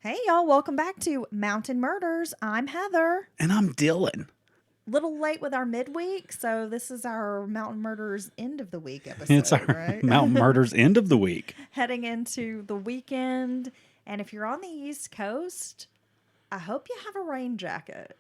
Hey, y'all, welcome back to Mountain Murders. I'm Heather. And I'm Dylan. Little late with our midweek, so this is our Mountain Murders end of the week It's episode, our right? Mountain Murders end of the week. Heading into the weekend. And if you're on the East Coast, I hope you have a rain jacket.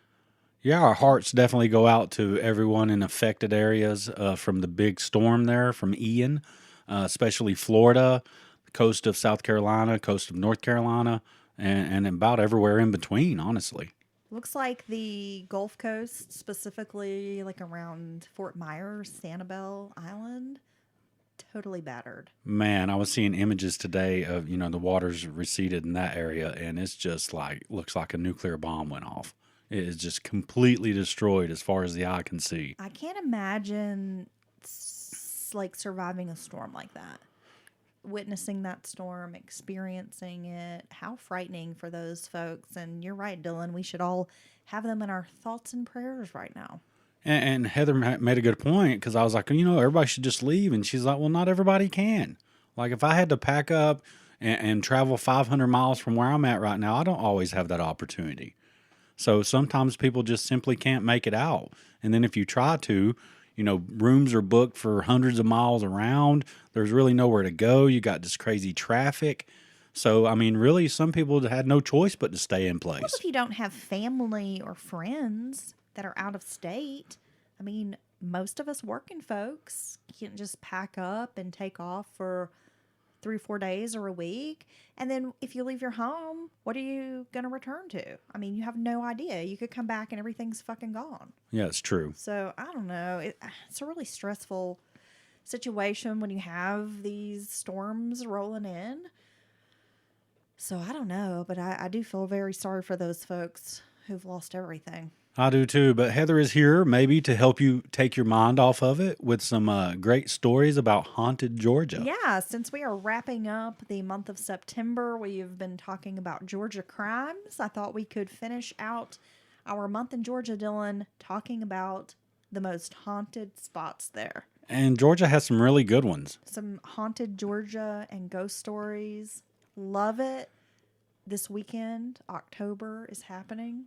Yeah, our hearts definitely go out to everyone in affected areas from the big storm there from Ian, especially Florida, the coast of South Carolina, coast of North Carolina, and about everywhere in between, honestly. Looks like the Gulf Coast, specifically like around Fort Myers, Sanibel Island, totally battered. Man, I was seeing images today of, the waters receded in that area, and it's just looks like a nuclear bomb went off. It is just completely destroyed as far as the eye can see. I can't imagine like surviving a storm like that. Witnessing that storm, experiencing it, how frightening for those folks. And you're right, Dylan, we should all have them in our thoughts and prayers right now. And Heather made a good point because I was like, everybody should just leave. And she's like, well, not everybody can. Like, if I had to pack up and travel 500 miles from where I'm at right now, I don't always have that opportunity. So sometimes people just simply can't make it out. And then if you try to, rooms are booked for hundreds of miles around. There's really nowhere to go. You got this crazy traffic. So, I mean, really, some people had no choice but to stay in place. Well, if you don't have family or friends that are out of state, I mean, most of us working folks can't just pack up and take off for 3 or 4 days or a week. And then if you leave your home, what are you going to return to? I mean, you have no idea. You could come back and everything's fucking gone. Yeah, it's true. So I don't know. It's a really stressful situation when you have these storms rolling in. So I don't know, but I do feel very sorry for those folks who've lost everything. I do too, but Heather is here maybe to help you take your mind off of it with some great stories about haunted Georgia. Yeah, since we are wrapping up the month of September, we've been talking about Georgia crimes. I thought we could finish out our month in Georgia, Dylan, talking about the most haunted spots there. And Georgia has some really good ones. Some haunted Georgia and ghost stories. Love it. This weekend, October is happening.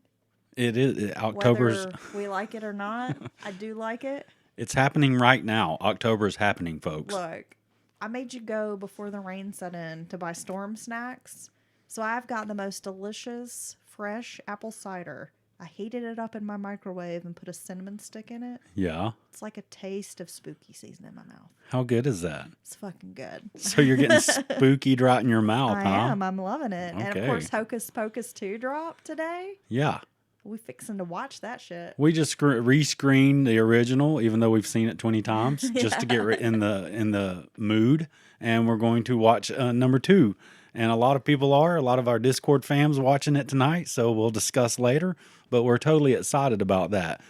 It is. October's. Whether we like it or not, I do like it. It's happening right now. October is happening, folks. Look, I made you go before the rain set in to buy storm snacks. So I've got the most delicious, fresh apple cider. I heated it up in my microwave and put a cinnamon stick in it. Yeah. It's like a taste of spooky season in my mouth. How good is that? It's fucking good. So you're getting spooky right in your mouth, I huh? am. I'm loving it. And of Okay. course, Hocus Pocus 2 dropped today. Yeah. We fixing to watch that shit. We just rescreened the original, even though we've seen it 20 times, just to get in the mood. And we're going to watch number 2. And a lot of our Discord fams watching it tonight. So we'll discuss later. But we're totally excited about that.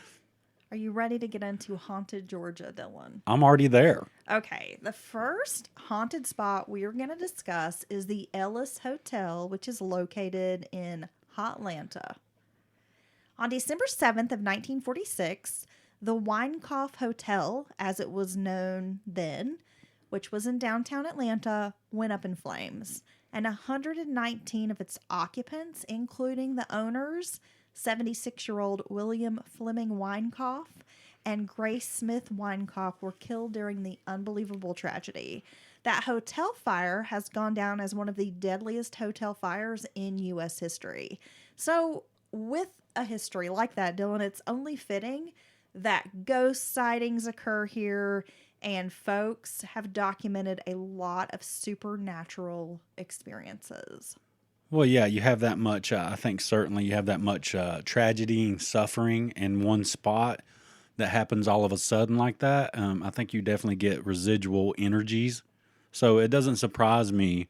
Are you ready to get into haunted Georgia, Dylan? I'm already there. Okay, the first haunted spot we are going to discuss is the Ellis Hotel, which is located in Hotlanta. On December 7th of 1946, the Weinkauf Hotel, as it was known then, which was in downtown Atlanta, went up in flames. And 119 of its occupants, including the owners, 76-year-old William Fleming Weinkauf and Grace Smith Weinkauf, were killed during the unbelievable tragedy. That hotel fire has gone down as one of the deadliest hotel fires in U.S. history. So with a history like that, Dylan, it's only fitting that ghost sightings occur here and folks have documented a lot of supernatural experiences. Well, yeah, you have that much, I think certainly you have that much tragedy and suffering in one spot that happens all of a sudden like that. I think you definitely get residual energies. So it doesn't surprise me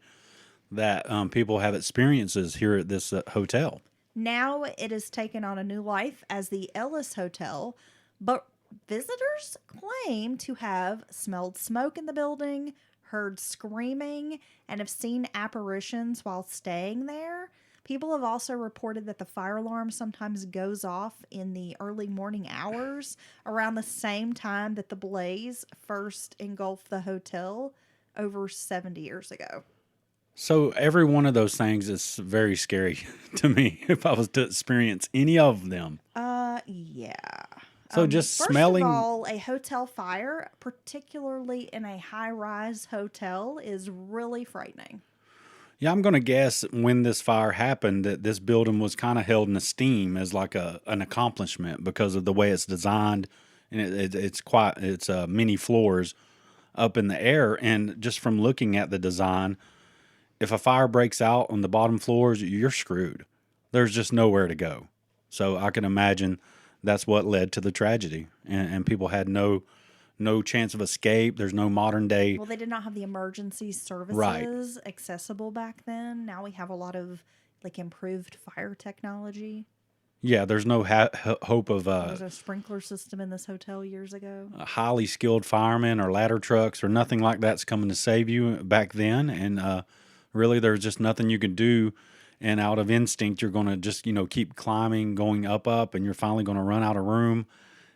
that people have experiences here at this hotel. Now it has taken on a new life as the Ellis Hotel, but visitors claim to have smelled smoke in the building, heard screaming, and have seen apparitions while staying there. People have also reported that the fire alarm sometimes goes off in the early morning hours around the same time that the blaze first engulfed the hotel over 70 years ago. So every one of those things is very scary to me if I was to experience any of them. Yeah. So just First of smelling, all, a hotel fire, particularly in a high-rise hotel, is really frightening. yeah, I'm going to guess when this fire happened that this building was kind of held in esteem as like an accomplishment because of the way it's designed, and it's many floors up in the air, and just from looking at the design, if a fire breaks out on the bottom floors, you're screwed. There's just nowhere to go. So I can imagine that's what led to the tragedy, and people had no chance of escape. There's no modern day. Well, they did not have the emergency Right. services accessible back then. Now we have a lot of like improved fire technology. Yeah, there's no hope of There was a sprinkler system in this hotel years ago. highly skilled firemen or ladder trucks or nothing like that's coming to save you back then. And really, there's just nothing you can do. And out of instinct, you're going to just, keep climbing, going up, and you're finally going to run out of room.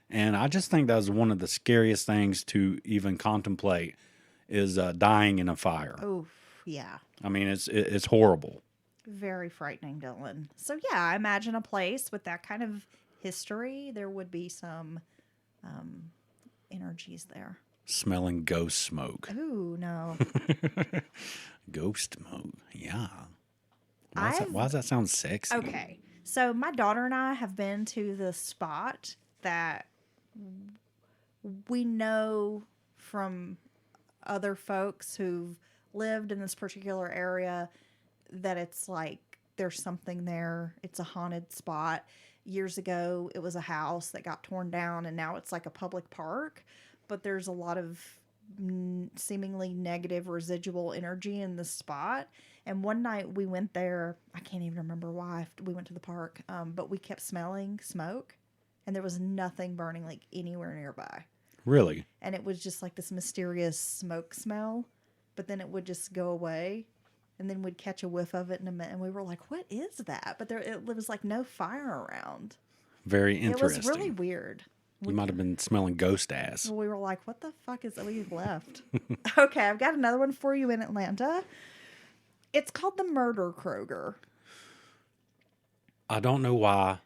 And I just think that was one of the scariest things to even contemplate is dying in a fire. Oh, yeah. I mean, it's horrible. Very frightening, Dylan. So, yeah, I imagine a place with that kind of history, there would be some energies there. Smelling ghost smoke. Ooh, no. Ghost smoke. Yeah. I've Why does that sound sexy? Okay. So my daughter and I have been to the spot that we know from other folks who've lived in this particular area that it's like there's something there. It's a haunted spot. Years ago, it was a house that got torn down and now it's like a public park, but there's a lot of seemingly negative residual energy in the spot. And one night we went there. I can't even remember why we went to the park, but we kept smelling smoke, and there was nothing burning like anywhere nearby. Really? And it was just like this mysterious smoke smell, but then it would just go away, and then we'd catch a whiff of it in a minute, and we were like, "What is that?" But it was like no fire around. Very interesting. It was really weird. You might have been smelling ghost ass. We were like, "What the fuck is that?" We left. Okay, I've got another one for you in Atlanta. It's called the Murder Kroger. I don't know why,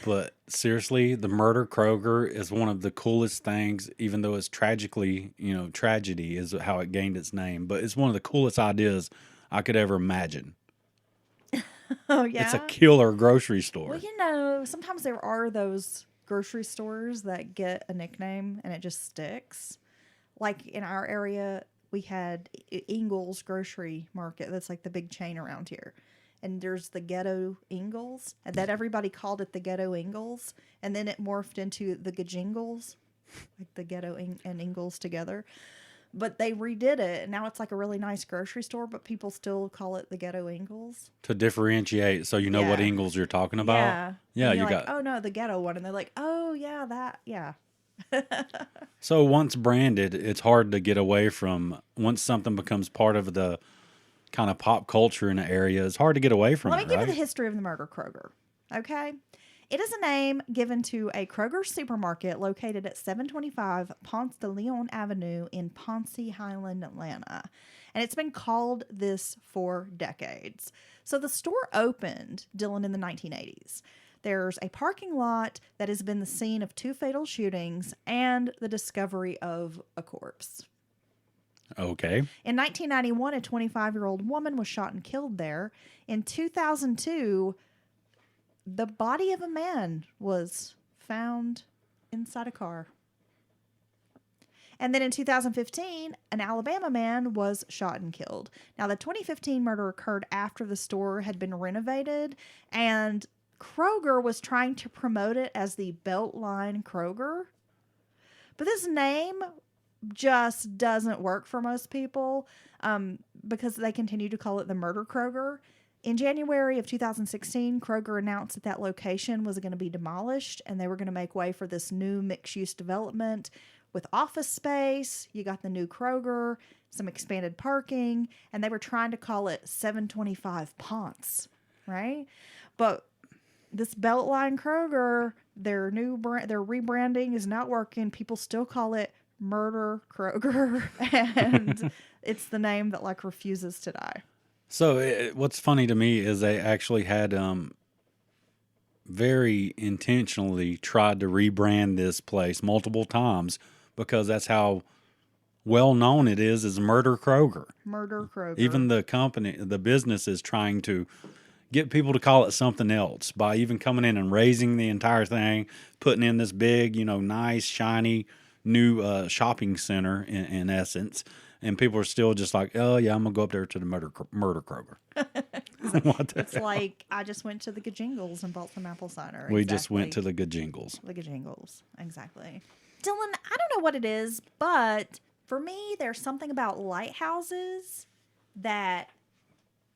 but seriously, the Murder Kroger is one of the coolest things, even though it's tragedy is how it gained its name, but it's one of the coolest ideas I could ever imagine. Oh, yeah? It's a killer grocery store. Well, sometimes there are those grocery stores that get a nickname and it just sticks. Like in our area, we had Ingles Grocery Market. That's like the big chain around here. And there's the Ghetto Ingles, and that everybody called it the Ghetto Ingles. And then it morphed into the Gajingles, like the Ghetto and Ingles together. But they redid it, and now it's like a really nice grocery store, but people still call it the Ghetto Ingles. To differentiate, so you know what Yeah. Ingles you're talking about? Yeah. Yeah, And you you're like, got. oh no, the ghetto one. And they're like, oh yeah, that, yeah. So once branded, it's hard to get away from. Once something becomes part of the kind of pop culture in the area, it's hard to get away from Let it, me give you right? the history of the Murder Kroger. Okay. It is a name given to a Kroger supermarket located at 725 Ponce de Leon Avenue in Ponce Highland, Atlanta. And it's been called this for decades. So the store opened, Dylan, in the 1980s. There's a parking lot that has been the scene of 2 fatal shootings and the discovery of a corpse. Okay. In 1991, a 25-year-old woman was shot and killed there. In 2002, the body of a man was found inside a car. And then in 2015, an Alabama man was shot and killed. Now, the 2015 murder occurred after the store had been renovated, and Kroger was trying to promote it as the Beltline Kroger. But this name just doesn't work for most people because they continue to call it the Murder Kroger. In January of 2016, Kroger announced that that location was going to be demolished and they were going to make way for this new mixed-use development with office space. You got the new Kroger, some expanded parking, and they were trying to call it 725 Ponce, right? But this Beltline Kroger, their rebranding is not working. People still call it Murder Kroger, and it's the name that like refuses to die. So what's funny to me is they actually had very intentionally tried to rebrand this place multiple times because that's how well known it is as Murder Kroger. Murder Kroger. Even the company, the business is trying to get people to call it something else by even coming in and raising the entire thing, putting in this big, nice, shiny new shopping center in essence. And people are still just like, oh, yeah, I'm going to go up there to the Murder Kroger. What the It's hell? like I just went to the Gajingles and bought some apple cider. We just went to the Gajingles. The Gajingles. Exactly. Dylan, I don't know what it is, but for me, there's something about lighthouses that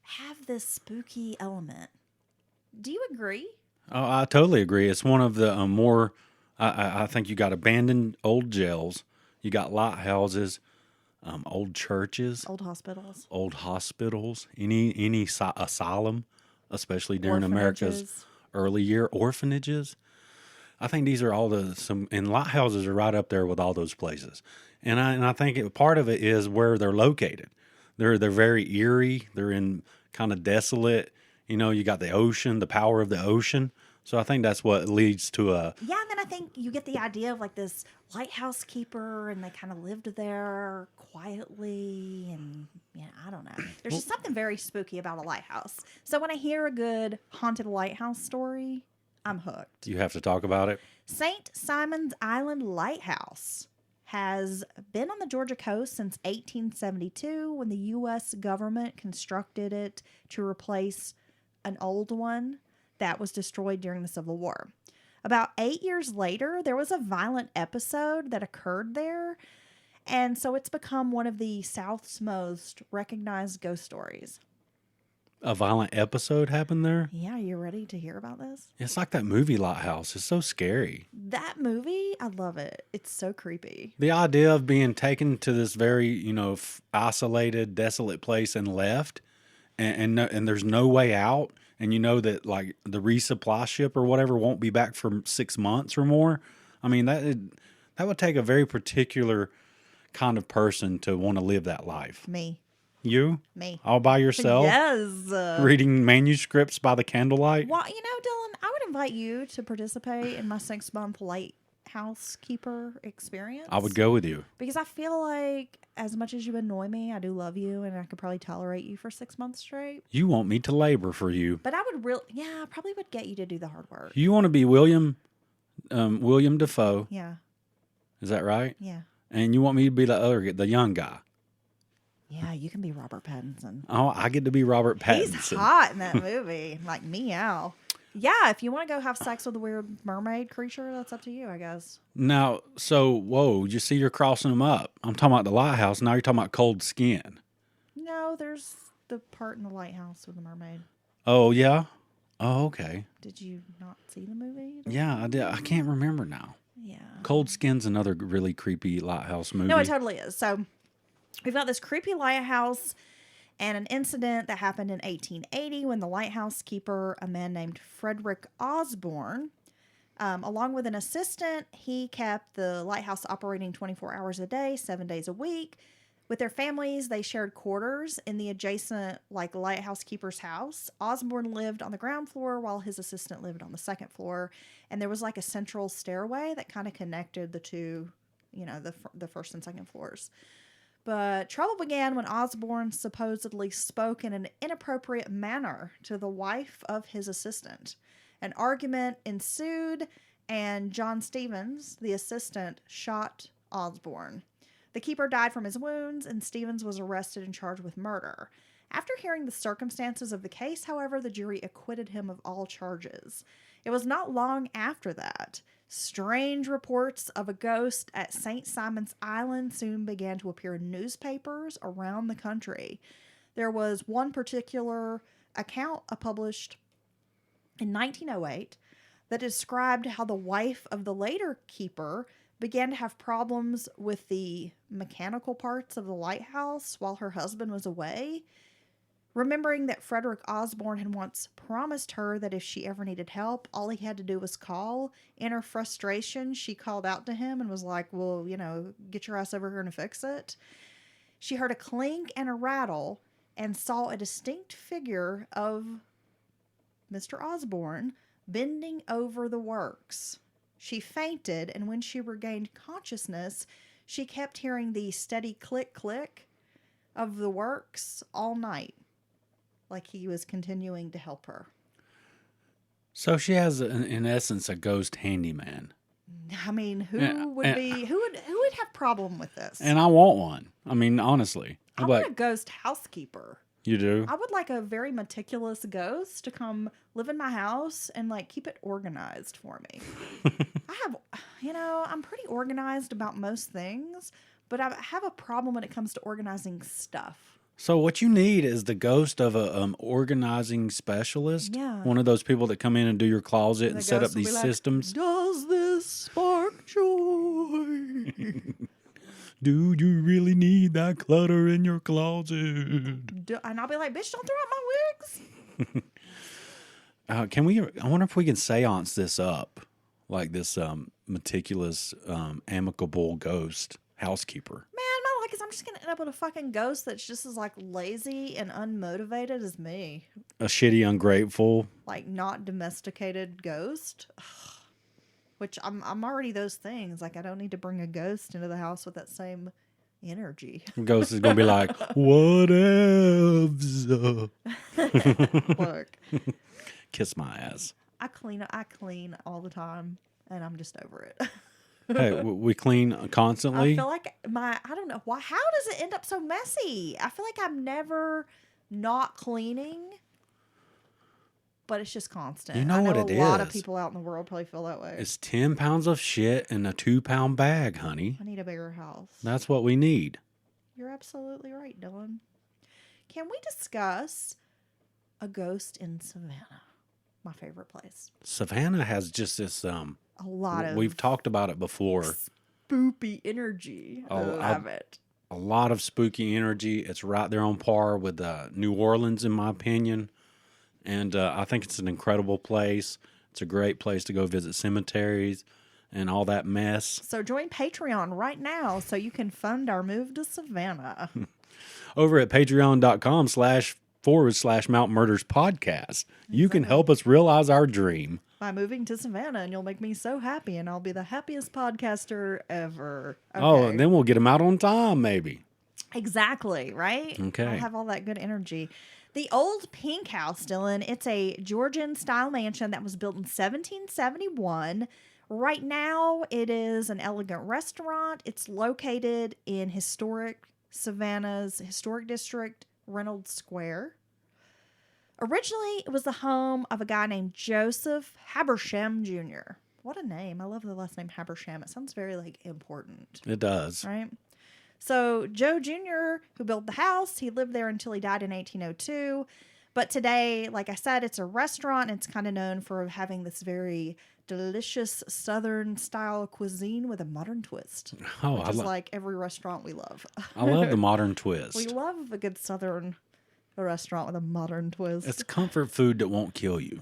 have this spooky element. Do you agree? Oh, I totally agree. It's one of the more, I think you got abandoned old jails, you got lighthouses, old churches, Old hospitals. any asylum, especially during America's Orphanages. early year orphanages. I think these are all and lighthouses are right up there with all those places. And I think part of it is where they're located. They're very eerie. They're in kind of desolate. You got the ocean, the power of the ocean. So I think that's what leads to a. Yeah, and then I think you get the idea of like this lighthouse keeper, and they kind of lived there quietly, and I don't know. There's just something very spooky about a lighthouse. So when I hear a good haunted lighthouse story, I'm hooked. You have to talk about it. St. Simon's Island Lighthouse has been on the Georgia coast since 1872 when the U.S. government constructed it to replace an old one that was destroyed during the Civil War. About 8 years later, there was a violent episode that occurred there, and so it's become one of the South's most recognized ghost stories. A violent episode happened there. Yeah, you ready to hear about this? It's like that movie Lighthouse. It's so scary. That movie, I love it. It's so creepy. The idea of being taken to this very, isolated, desolate place and left, and there's no way out, and that like the resupply ship or whatever won't be back for 6 months or more. I mean that would take a very particular kind of person to want to live that life. Me. You? Me. All by yourself? Yes. Reading manuscripts by the candlelight? Well, Dylan, I would invite you to participate in my 6-month lighthouse keeper experience. I would go with you. Because I feel like as much as you annoy me, I do love you, and I could probably tolerate you for 6 months straight. You want me to labor for you. But I would I probably would get you to do the hard work. You want to be William Dafoe. Yeah. Is that right? Yeah. And you want me to be the young guy. Yeah, you can be Robert Pattinson. Oh, I get to be Robert Pattinson. He's hot in that movie. Like, meow. Yeah, if you want to go have sex with a weird mermaid creature, that's up to you, I guess. Now, whoa, you see you're crossing them up. I'm talking about the lighthouse. Now you're talking about cold skin. No, there's the part in the lighthouse with the mermaid. Oh, yeah? Oh, okay. Did you not see the movie? Yeah, I did. I can't remember now. Yeah. Cold Skin's another really creepy lighthouse movie. No, it totally is. So we've got this creepy lighthouse and an incident that happened in 1880 when the lighthouse keeper, a man named Frederick Osborne, along with an assistant, he kept the lighthouse operating 24 hours a day, 7 days a week. With their families, they shared quarters in the adjacent lighthouse keeper's house. Osborne lived on the ground floor while his assistant lived on the second floor. And there was a central stairway that kind of connected the two, the first and second floors. But trouble began when Osborne supposedly spoke in an inappropriate manner to the wife of his assistant. An argument ensued, and John Stevens, the assistant, shot Osborne. The keeper died from his wounds, and Stevens was arrested and charged with murder. After hearing the circumstances of the case, however, the jury acquitted him of all charges. It was not long after that. Strange reports of a ghost at St. Simon's Island soon began to appear in newspapers around the country. There was one particular account published in 1908 that described how the wife of the later keeper began to have problems with the mechanical parts of the lighthouse while her husband was away. Remembering that Frederick Osborne had once promised her that if she ever needed help, all he had to do was call. In her frustration, she called out to him and was like, well, get your ass over here and fix it. She heard a clink and a rattle, and saw a distinct figure of Mr. Osborne bending over the works. She fainted, and when she regained consciousness, she kept hearing the steady click click of the works all night, like he was continuing to help her. So she has, in essence, a ghost handyman. I mean, who Yeah, would and- be who would have problem with this? And I want one. I mean, honestly. I I'm want like, a ghost housekeeper. you do? I would like a very meticulous ghost to come live in my house and like keep it organized for me. I have, I'm pretty organized about most things, but I have a problem when it comes to organizing stuff. So what you need is the ghost of a organizing specialist. Yeah. One of those people that come in and do your closet and the set up ghost will be these like, systems. Does this spark joy? Do you really need that clutter in your closet? And I'll be like, bitch, don't throw out my wigs. I wonder if we can seance this up, like this meticulous, amicable ghost housekeeper. Man, my luck is I'm just going to end up with a fucking ghost that's just as like lazy and unmotivated as me. A shitty, ungrateful. Like not domesticated ghost. Which I'm already those things. Like I don't need to bring a ghost into the house with that same energy. Ghost is gonna be like, what else? Look, Kiss my ass. I clean all the time, and I'm just over it. Hey, we clean constantly. I feel like I don't know why. How does it end up so messy? I feel like I'm never not cleaning. But it's just constant. You know I what know it a lot of is. people out in the world probably feel that way. It's 10 pounds of shit in a 2-pound bag, honey. I need a bigger house. That's what we need. You're absolutely right, Dylan. Can we discuss a ghost in Savannah? My favorite place. Savannah has just this. A lot of We've talked about it before. spoopy energy. I love it. A lot of spooky energy. It's right there on par with New Orleans, in my opinion. And I think it's an incredible place. It's a great place to go visit cemeteries and all that mess. So join Patreon right now so you can fund our move to Savannah. Over at patreon.com//Mount Murders Podcast. You can help us realize our dream. By moving to Savannah, and you'll make me so happy, and I'll be the happiest podcaster ever. Oh, and then we'll get them out on time, maybe. Exactly, right? Okay. I'll have all that good energy. The Old Pink House, Dylan, it's a Georgian-style mansion that was built in 1771. Right now, it is an elegant restaurant. It's located in historic Savannah's historic district, Reynolds Square. Originally, it was the home of a guy named Joseph Habersham Jr. What a name. I love the last name Habersham. It sounds very, important. It does. Right? So Joe Jr., who built the house, he lived there until he died in 1802. But today, like I said, it's a restaurant. And it's kind of known for having this very delicious Southern style cuisine with a modern twist. Oh, which is like every restaurant we love. I love the modern twist. We love a good Southern restaurant with a modern twist. It's comfort food that won't kill you,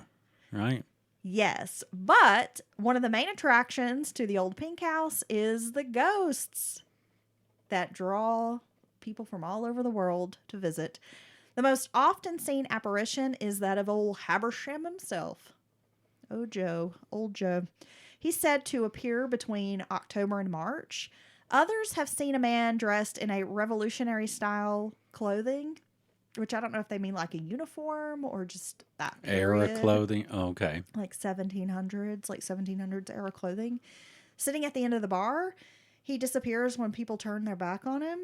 right? Yes, but one of the main attractions to the Old Pink House is the ghosts that draw people from all over the world to visit. The most often seen apparition is that of old Habersham himself. Oh, Joe, old Joe. He's said to appear between October and March. Others have seen a man dressed in a revolutionary style clothing, which I don't know if they mean like a uniform or just that Era period. clothing. Oh, okay. Like 1700s era clothing. Sitting at the end of the bar, he disappears when people turn their back on him.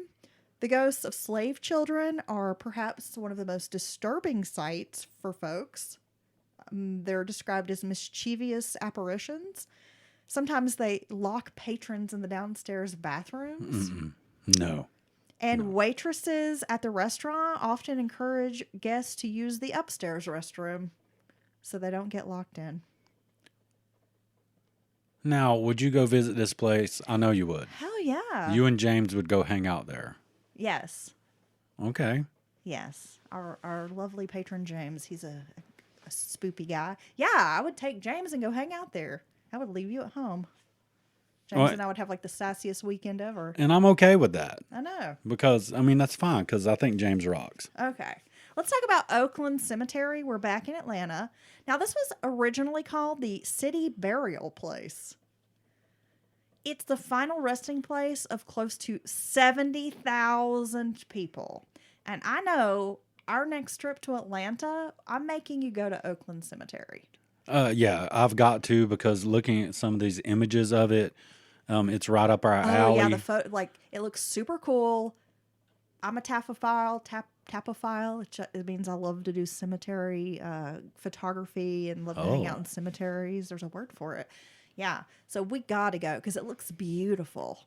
The ghosts of slave children are perhaps one of the most disturbing sights for folks. They're described as mischievous apparitions. Sometimes they lock patrons in the downstairs bathrooms. No. And waitresses at the restaurant often encourage guests to use the upstairs restroom so they don't get locked in. Now, would you go visit this place? I know you would. Hell yeah. You and James would go hang out there. Yes. Okay. Yes. Our lovely patron James, he's a spoopy guy. Yeah, I would take James and go hang out there. I would leave you at home. James Well, and I would have like the sassiest weekend ever. and I'm okay with that I know. because, I mean, that's fine because I think James rocks. Okay. Let's talk about Oakland Cemetery. We're back in Atlanta. Now, this was originally called the City Burial Place. It's the final resting place of close to 70,000 people. And I know our next trip to Atlanta, I'm making you go to Oakland Cemetery. Yeah, I've got to because looking at some of these images of it, it's right up our Oh, alley. yeah, the photo, like, it looks super cool. I'm a tapophile. Tapophile. It means I love to do cemetery photography and love to hang out Oh. in cemeteries. There's a word for it. Yeah. So we got to go because it looks beautiful.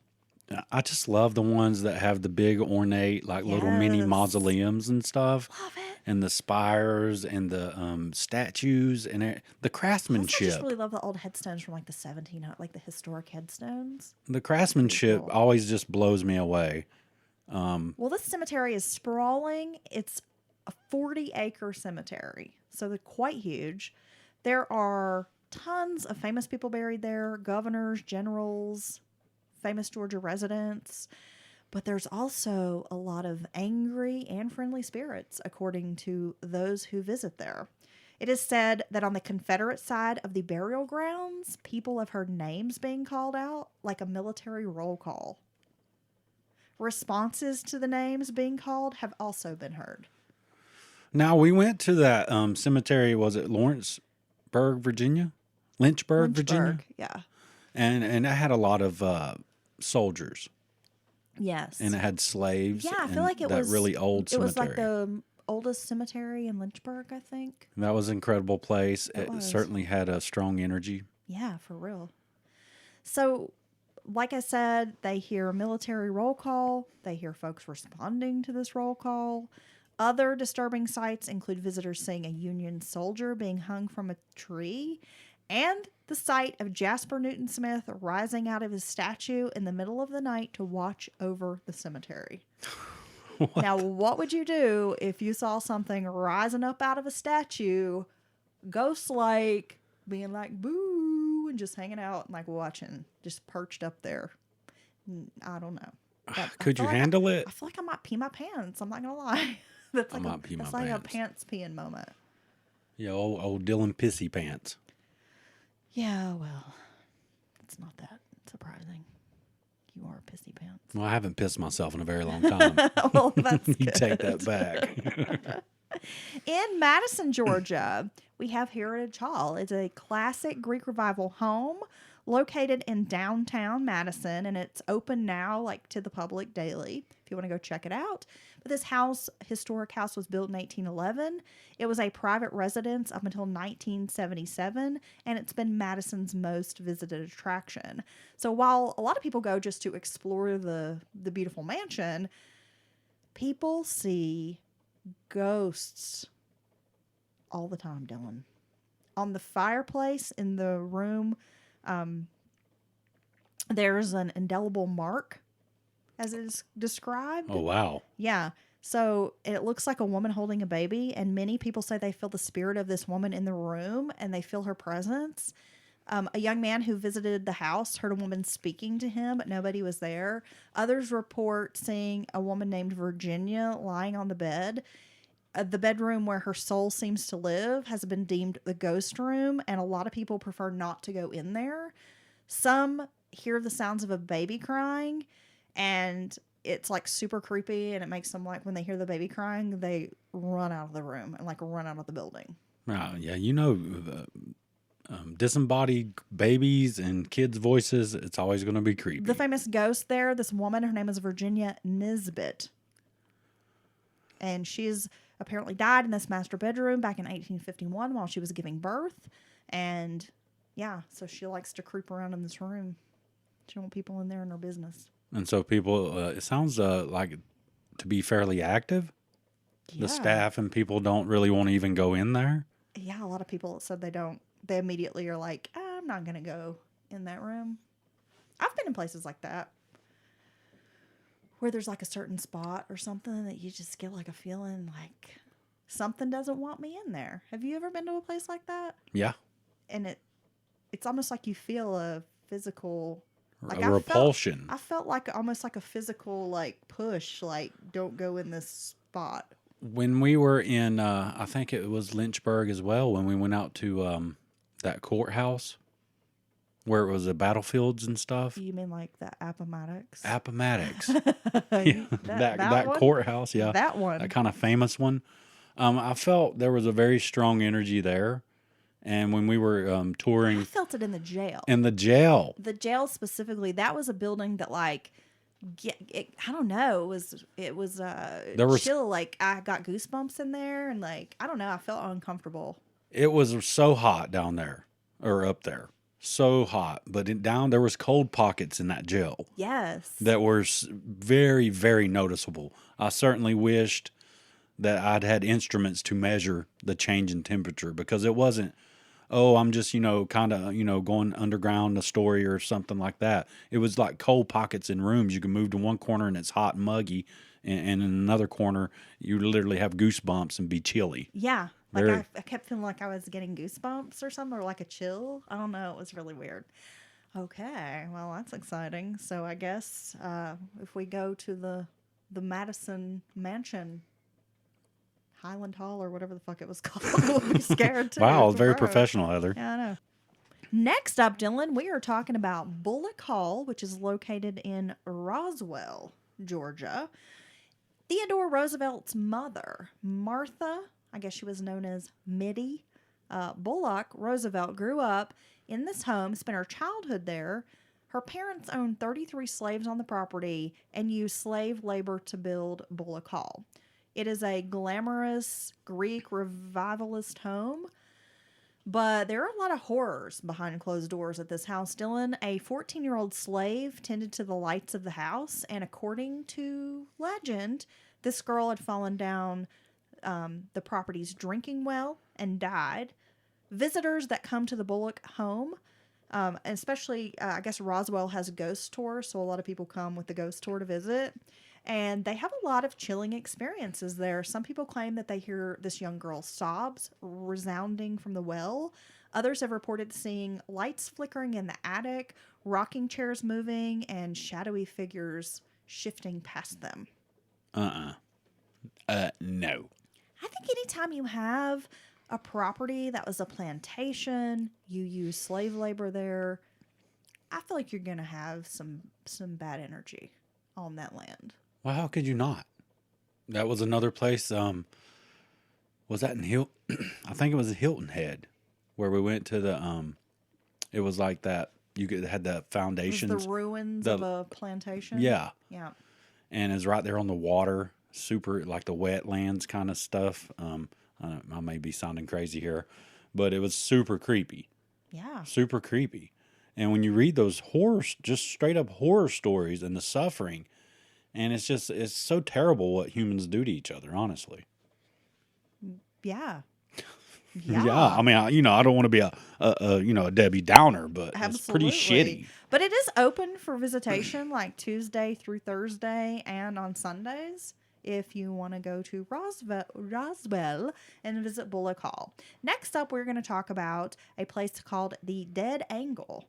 I just love the ones that have the big ornate, like little mini Yes. mausoleums and stuff, Love it. and the spires and the statues and the Also, I craftsmanship. just really love the old headstones from like the 1700s, like the historic headstones. The craftsmanship cool. always just blows me away. Well, this cemetery is sprawling. It's a 40-acre cemetery, so they're quite huge. There are tons of famous people buried there, governors, generals, famous Georgia residents. But there's also a lot of angry and friendly spirits, according to those who visit there. It is said that on the Confederate side of the burial grounds, people have heard names being called out, like a military roll call. Responses to the names being called have also been heard. Now, we went to that cemetery, was it Lawrenceburg, Virginia? Lynchburg, Virginia? Lynchburg, yeah. And it had a lot of soldiers, Yes. and it had slaves. Yeah, I feel and like it that was really old It cemetery. was like the oldest cemetery in Lynchburg, I think. That was an incredible place. It was. certainly had a strong energy. Yeah, for real. So, like I said, they hear a military roll call. They hear folks responding to this roll call. Other disturbing sights include visitors seeing a Union soldier being hung from a tree and the sight of Jasper Newton Smith rising out of his statue in the middle of the night to watch over the cemetery. Now, what would you do if you saw something rising up out of a statue, ghost-like, being like, boo, and just hanging out and like watching, just perched up there? I don't know. But I Could you feel like handle it? I feel like I might pee my pants. I'm not going to lie. That's I like, might pee my that's like pants. a pants peeing moment. Yeah, old Dylan Pissy Pants. Yeah, well, it's not that surprising. You are a pissy pants. Well, I haven't pissed myself in a very long time. Well, that's You good. take that back. In Madison, Georgia, we have Heritage Hall. It's a classic Greek Revival home located in downtown Madison, and it's open now, like to the public daily, if you want to go check it out. But this historic house, was built in 1811. It was a private residence up until 1977, and it's been Madison's most visited attraction. So while a lot of people go just to explore the beautiful mansion, people see ghosts all the time, Dylan. On the fireplace in the room, there's an indelible mark, as it is described. Oh, wow. Yeah. So it looks like a woman holding a baby, and many people say they feel the spirit of this woman in the room and they feel her presence. A young man who visited the house heard a woman speaking to him, but nobody was there. Others report seeing a woman named Virginia lying on the bed. The bedroom where her soul seems to live has been deemed the ghost room, and a lot of people prefer not to go in there. Some hear the sounds of a baby crying, and it's like super creepy, and it makes them, like, when they hear the baby crying, they run out of the room and like run out of the building. Yeah, you know, disembodied babies and kids' voices, it's always going to be creepy. The famous ghost there, this woman, her name is Virginia Nisbet, and she's apparently died in this master bedroom back in 1851 while she was giving birth. And yeah, so she likes to creep around in this room. She don't want people in there in her business. And so people, it sounds like to be fairly active. Yeah. The staff and people don't really want to even go in there. Yeah, a lot of people said they don't. They immediately are like, I'm not going to go in that room. I've been in places like that, where there's like a certain spot or something that you just get like a feeling like something doesn't want me in there. Have you ever been to a place like that? Yeah. And it's almost like you feel a physical Like repulsion. I felt like almost like a physical like push, like don't go in this spot. When we were in, I think it was Lynchburg as well, when we went out to that courthouse where it was the battlefields and stuff. You mean like the Appomattox? Appomattox. Yeah, that that one? courthouse, yeah. That one. That kind of famous one. I felt there was a very strong energy there. And when we were I touring felt it in the jail. in the jail, The jail specifically, that was a building that like I don't know, it was there was chill. Like I got goosebumps in there, and like I don't know, I felt uncomfortable. it was so hot down there or up there, so hot. But down there was cold pockets in that jail Yes. that were very, very noticeable. I certainly wished that I'd had instruments to measure the change in temperature, because it wasn't, oh, I'm just, kind of, going underground a story or something like that. It was like cold pockets in rooms. You can move to one corner and it's hot and muggy, and in another corner, you literally have goosebumps and be chilly. Yeah. Like Very, I kept feeling like I was getting goosebumps or something, or like a chill. I don't know. It was really weird. Okay. Well, that's exciting. So I guess if we go to the Madison Mansion, Highland Hall, or whatever the fuck it was called, we'll be scared too. wow, very Bro. professional, Heather. Yeah, I know. Next up, Dylan, we are talking about Bullock Hall, which is located in Roswell, Georgia. Theodore Roosevelt's mother, Martha, I guess she was known as Mittie, Bullock Roosevelt, grew up in this home, spent her childhood there. Her parents owned 33 slaves on the property and used slave labor to build Bullock Hall. It is a glamorous Greek revivalist home, but there are a lot of horrors behind closed doors at this house. Dylan, a 14-year-old slave, tended to the lights of the house, and according to legend, this girl had fallen down the property's drinking well and died. Visitors that come to the Bullock home, especially, I guess Roswell has a ghost tour, so a lot of people come with the ghost tour to visit. And they have a lot of chilling experiences there. Some people claim that they hear this young girl's sobs resounding from the well. Others have reported seeing lights flickering in the attic, rocking chairs moving, and shadowy figures shifting past them. No. I think anytime you have a property that was a plantation, you use slave labor there, I feel like you're going to have some bad energy on that land. Well, how could you not? That was another place. Was that in Hilton? I think it was Hilton Head, where we went to the. It was like that. Had the foundations. It was the ruins of a plantation. Yeah. Yeah. And it's right there on the water. Super, like the wetlands kind of stuff. I may be sounding crazy here, but it was super creepy. Yeah. Super creepy. And when you read those just straight up horror stories and the suffering. And it's so terrible what humans do to each other, honestly. Yeah. Yeah. I mean, I don't want to be a Debbie Downer, but Absolutely. it's pretty shitty. But it is open for visitation like Tuesday through Thursday and on Sundays if you want to go to Roswell and visit Bullock Hall. Next up, we're going to talk about a place called the Dead Angle.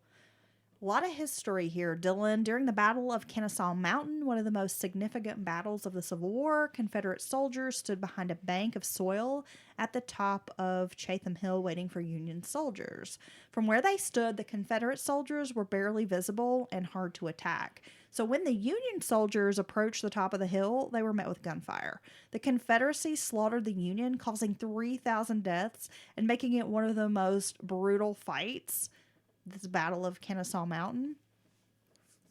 A lot of history here, Dylan. During the Battle of Kennesaw Mountain, one of the most significant battles of the Civil War, Confederate soldiers stood behind a bank of soil at the top of Chatham Hill waiting for Union soldiers. From where they stood, the Confederate soldiers were barely visible and hard to attack. So when the Union soldiers approached the top of the hill, they were met with gunfire. The Confederacy slaughtered the Union, causing 3,000 deaths and making it one of the most brutal fights. This Battle of Kennesaw Mountain.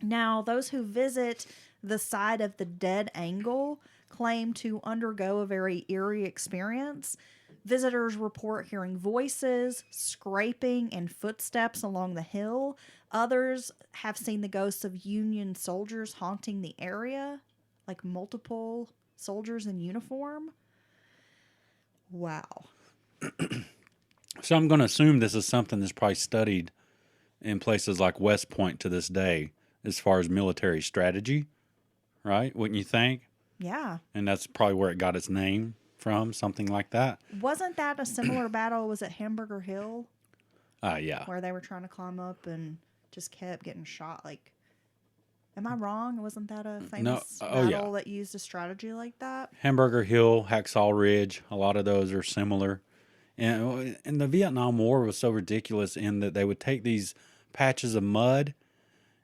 Now, those who visit the site of the Dead Angle claim to undergo a very eerie experience. Visitors report hearing voices, scraping, and footsteps along the hill. Others have seen the ghosts of Union soldiers haunting the area, like multiple soldiers in uniform. Wow. So I'm going to assume this is something that's probably studied in places like West Point to this day, as far as military strategy, right? Wouldn't you think? Yeah. And that's probably where it got its name from, something like that. Wasn't that a similar battle? Was it Hamburger Hill? Yeah. Where they were trying to climb up and just kept getting shot like Am I wrong? Wasn't that a No, famous oh yeah. battle that used a strategy like that? Hamburger Hill, Hacksaw Ridge, a lot of those are similar. And the Vietnam War was so ridiculous in that they would take these patches of mud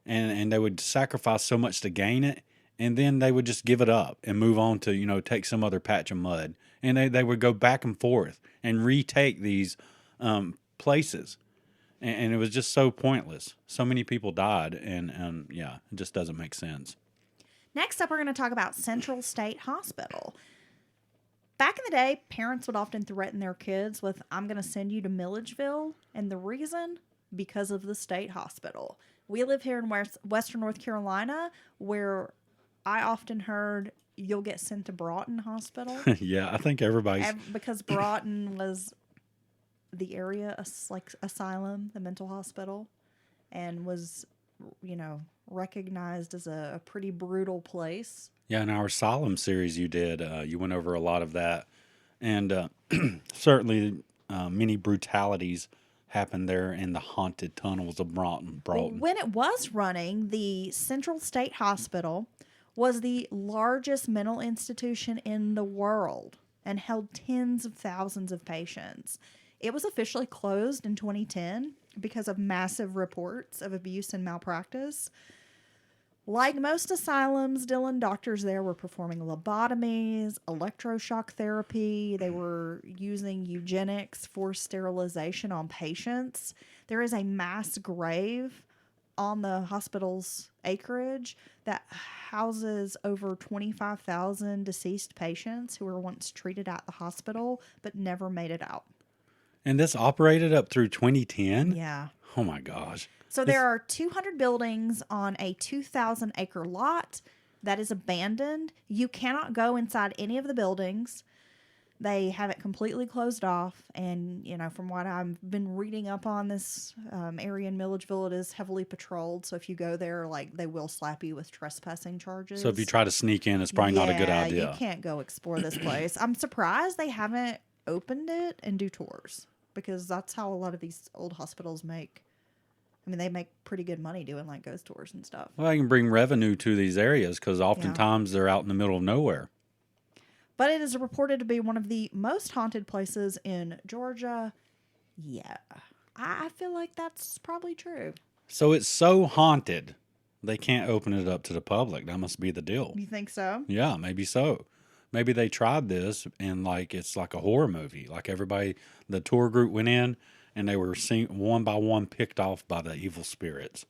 and they would sacrifice so much to gain it, and then they would just give it up and move on to, take some other patch of mud. And they would go back and forth and retake these places. And it was just so pointless. So many people died, and yeah, it just doesn't make sense. Next up, we're going to talk about Central State Hospital. Back in the day, parents would often threaten their kids with, I'm going to send you to Milledgeville. And the reason? Because of the state hospital. We live here in Western North Carolina, where I often heard you'll get sent to Broughton Hospital. Yeah, I think everybody's... Because Broughton was the area, like asylum, the mental hospital, and was, recognized as a pretty brutal place. Yeah, in our asylum series you did, you went over a lot of that. And certainly many brutalities happened there in the haunted tunnels of Broughton. Well, when it was running, the Central State Hospital was the largest mental institution in the world and held tens of thousands of patients. It was officially closed in 2010 because of massive reports of abuse and malpractice. Like most asylums, Dylan, doctors there were performing lobotomies, electroshock therapy. They were using eugenics, forced sterilization on patients. There is a mass grave on the hospital's acreage that houses over 25,000 deceased patients who were once treated at the hospital but never made it out. And this operated up through 2010? Yeah. Oh my gosh. So there are 200 buildings on a 2,000-acre lot that is abandoned. You cannot go inside any of the buildings. They have it completely closed off. And, from what I've been reading up on this area in Milledgeville, it is heavily patrolled. So if you go there, they will slap you with trespassing charges. So if you try to sneak in, it's probably not a good idea. You can't go explore this place. I'm surprised they haven't opened it and do tours, because that's how a lot of these old hospitals make. They make pretty good money doing ghost tours and stuff. Well, I can bring revenue to these areas because oftentimes they're out in the middle of nowhere. But it is reported to be one of the most haunted places in Georgia. Yeah, I feel like that's probably true. So it's so haunted, they can't open it up to the public. That must be the deal. You think so? Yeah, maybe so. Maybe they tried this and it's like a horror movie. Like everybody, the tour group went in and they were one by one picked off by the evil spirits.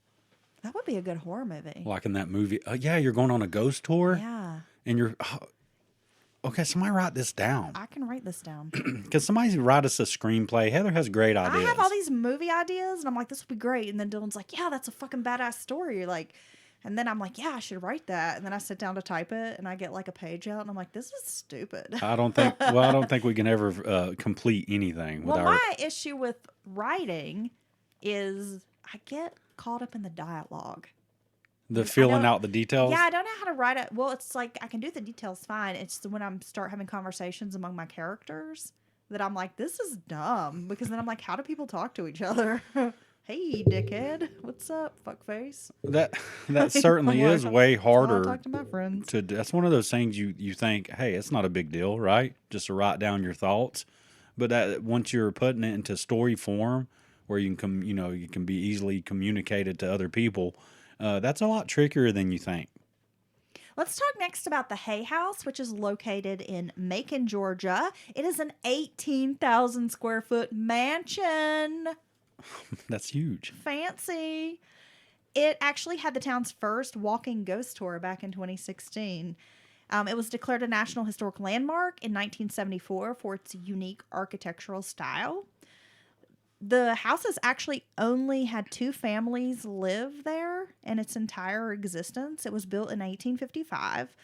That would be a good horror movie. Like in that movie. Yeah, you're going on a ghost tour. Yeah. And you're... Okay, somebody write this down. I can write this down. Can somebody write us a screenplay? Heather has great ideas. I have all these movie ideas, and I'm like, this would be great. And then Dylan's like, yeah, that's a fucking badass story. And then I'm like, yeah, I should write that. And then I sit down to type it, and I get a page out, and I'm like, this is stupid. I don't think we can ever complete anything. My issue with writing is I get caught up in the dialogue. The filling out the details? Yeah, I don't know how to write it. Well, it's I can do the details fine. It's when I start having conversations among my characters that I'm like, this is dumb. Because then I'm like, how do people talk to each other? Hey, dickhead. What's up, fuckface? That certainly is way harder. Talk to my friends. That's one of those things you think, hey, it's not a big deal, right? Just to write down your thoughts. But once you're putting it into story form, where you can be easily communicated to other people, that's a lot trickier than you think. Let's talk next about the Hay House, which is located in Macon, Georgia. It is an 18,000 square foot mansion. That's huge. Fancy. It actually had the town's first walking ghost tour back in 2016. It was declared a National Historic Landmark in 1974 for its unique architectural style. The house has actually only had 2 families live there in its entire existence. It was built in 1855.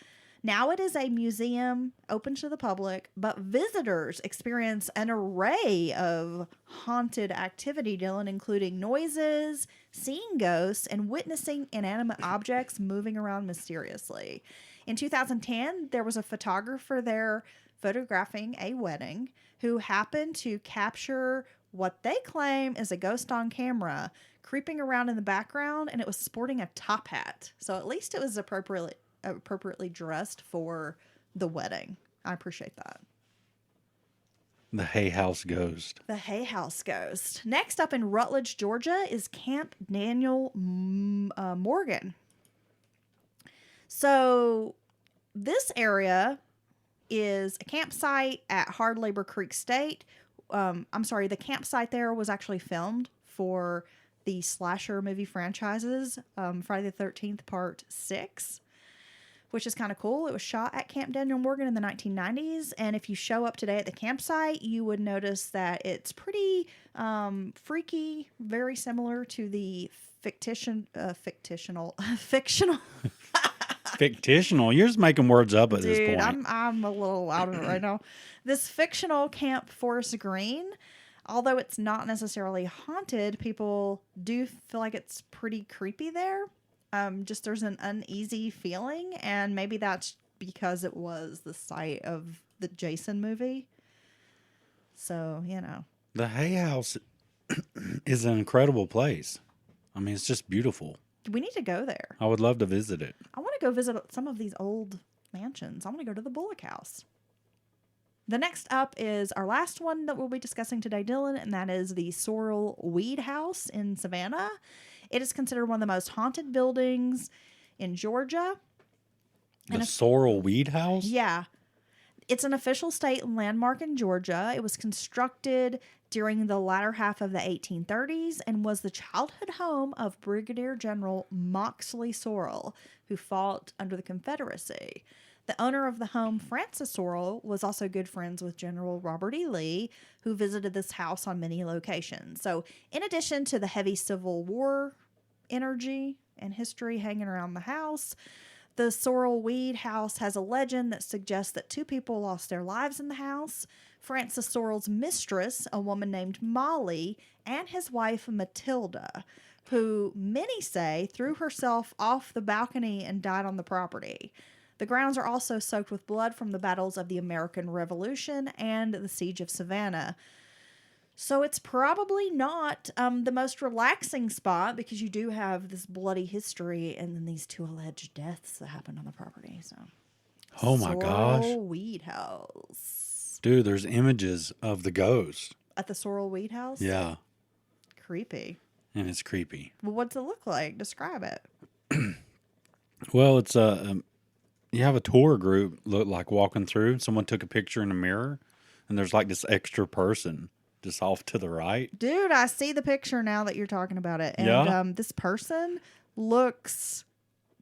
Now it is a museum open to the public, but visitors experience an array of haunted activity, Dylan, including noises, seeing ghosts, and witnessing inanimate objects moving around mysteriously. In 2010, there was a photographer there photographing a wedding who happened to capture what they claim is a ghost on camera, creeping around in the background, and it was sporting a top hat. So at least it was appropriately dressed for the wedding. I appreciate that. The Hay House Ghost. The Hay House Ghost. Next up in Rutledge, Georgia is Camp Daniel Morgan. So this area is a campsite at Hard Labor Creek State. The campsite there was actually filmed for the slasher movie franchises, Friday the 13th Part 6, which is kind of cool. It was shot at Camp Daniel Morgan in the 1990s, and if you show up today at the campsite, you would notice that it's pretty freaky, very similar to the fictional Fictional. You're just making words up at this Dude, point. I'm a little out of it right now. This fictional Camp Forest Green, although it's not necessarily haunted, people do feel like it's pretty creepy there. Just there's an uneasy feeling, and maybe that's because it was the site of the Jason movie. So, The Hay House is an incredible place. I mean, it's just beautiful. we need to go there. I would love to visit it. I want to go visit some of these old mansions. I want to go to the Bullock House. The next up is our last one that we'll be discussing today, Dylan, and that is the Sorrel Weed House in Savannah. It is considered one of the most haunted buildings in Georgia. The Sorrel Weed House? Yeah. It's an official state landmark in Georgia. It was constructed during the latter half of the 1830s and was the childhood home of Brigadier General Moxley Sorrel, who fought under the Confederacy. The owner of the home, Francis Sorrel, was also good friends with General Robert E. Lee, who visited this house on many locations. So, in addition to the heavy Civil War energy and history hanging around the house, the Sorrel Weed House has a legend that suggests that two people lost their lives in the house. Francis Sorrel's mistress, a woman named Molly, and his wife, Matilda, who many say threw herself off the balcony and died on the property. The grounds are also soaked with blood from the battles of the American Revolution and the Siege of Savannah. So it's probably not the most relaxing spot because you do have this bloody history and then these two alleged deaths that happened on the property. So, Oh my gosh. Sorrel Weed House. Dude, there's images of the ghost. At the Sorrel Weed House? Yeah. Creepy. And it's creepy. Well, what's it look like? Describe it. Well, it's you have a tour group look like walking through. Someone took a picture in a mirror, and there's like this extra person just off to the right. Dude, I see the picture now that you're talking about it. And Yeah? this person looks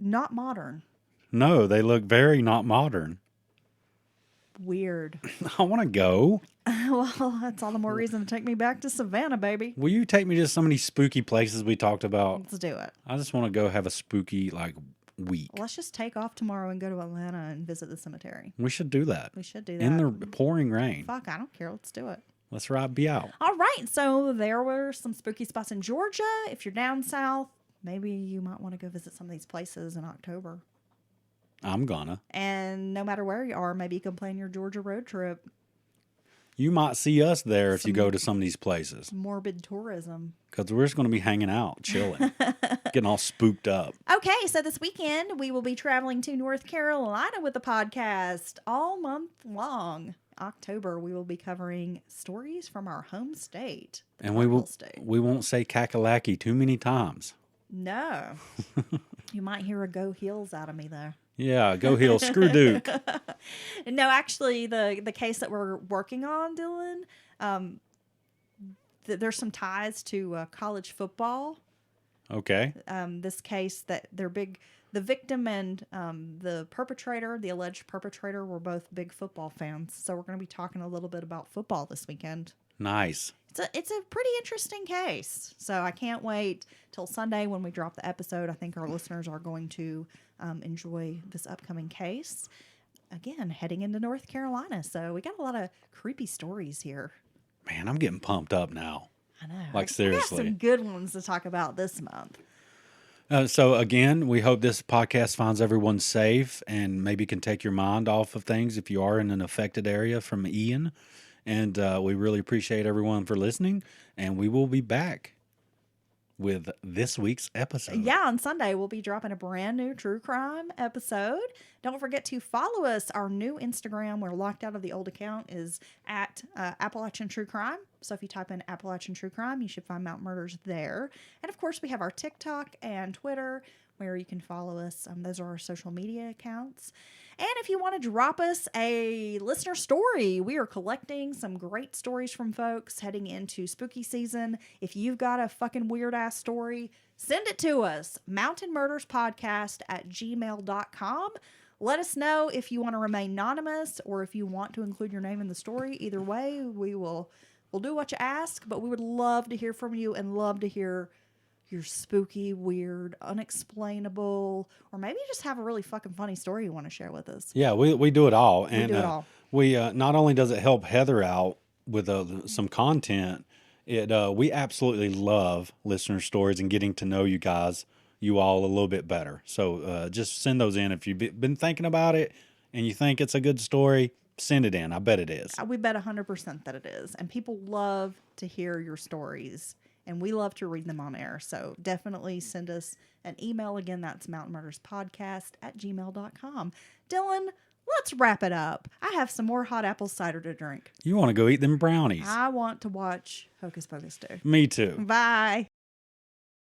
not modern. No, they look very not modern. Weird. I want to go. Well, that's all the more reason to take me back to Savannah, baby. Will you take me to some of these spooky places we talked about? Let's do it. I just want to go have a spooky week. Let's just take off tomorrow and go to Atlanta and visit the cemetery. We should do that. We should do that. In the pouring rain. Fuck, I don't care. Let's do it. Let's be out. All right. So there were some spooky spots in Georgia. If you're down south, maybe you might want to go visit some of these places in October. I'm gonna. And no matter where you are, maybe you can plan your Georgia road trip. You might see us there if you go to some of these places. Morbid tourism. Because we're just going to be hanging out, chilling, getting all spooked up. Okay, so this weekend we will be traveling to North Carolina with the podcast all month long. October, we will be covering stories from our home state, the And capital state. we won't say kakalaki too many times. No. You might hear a go heels out of me, though. Yeah, go heel, screw Duke. No, actually, the case that we're working on, Dylan, there's some ties to college football. Okay. This case that they're big. The victim and the perpetrator, the alleged perpetrator, were both big football fans. So we're going to be talking a little bit about football this weekend. Nice. It's a pretty interesting case. So I can't wait till Sunday when we drop the episode. I think our listeners are going to enjoy this upcoming case. Again, heading into North Carolina. So we got a lot of creepy stories here. Man, I'm getting pumped up now. I know. Like, We seriously. got some good ones to talk about this month. So again, we hope this podcast finds everyone safe and maybe can take your mind off of things if you are in an affected area from Ian. And we really appreciate everyone for listening. And we will be back with this week's episode. Yeah, on Sunday, we'll be dropping a brand new true crime episode. Don't forget to follow us. Our new Instagram, we're locked out of the old account, is at Appalachian True Crime. So if you type in Appalachian True Crime, you should find Mountain Murders there. And of course, we have our TikTok and Twitter where you can follow us. Those are our social media accounts. And if you want to drop us a listener story, we are collecting some great stories from folks heading into spooky season. If you've got a fucking weird ass story, send it to us. mountainmurderspodcast@gmail.com. Let us know if you want to remain anonymous or if you want to include your name in the story. Either way, we'll do what you ask, but we would love to hear from you and love to hear your spooky, weird, unexplainable, or maybe you just have a really fucking funny story you want to share with us. Yeah, we do it all. We do it all. We not only does it help Heather out with some content, we absolutely love listener stories and getting to know you all a little bit better. So just send those in. If you've been thinking about it and you think it's a good story, send it in. I bet it is. We bet 100% that it is. And people love to hear your stories. And we love to read them on air. So definitely send us an email. Again, that's mountainmurderspodcast@gmail.com. Dylan, let's wrap it up. I have some more hot apple cider to drink. You want to go eat them brownies. I want to watch Hocus Pocus 2. Me too. Bye.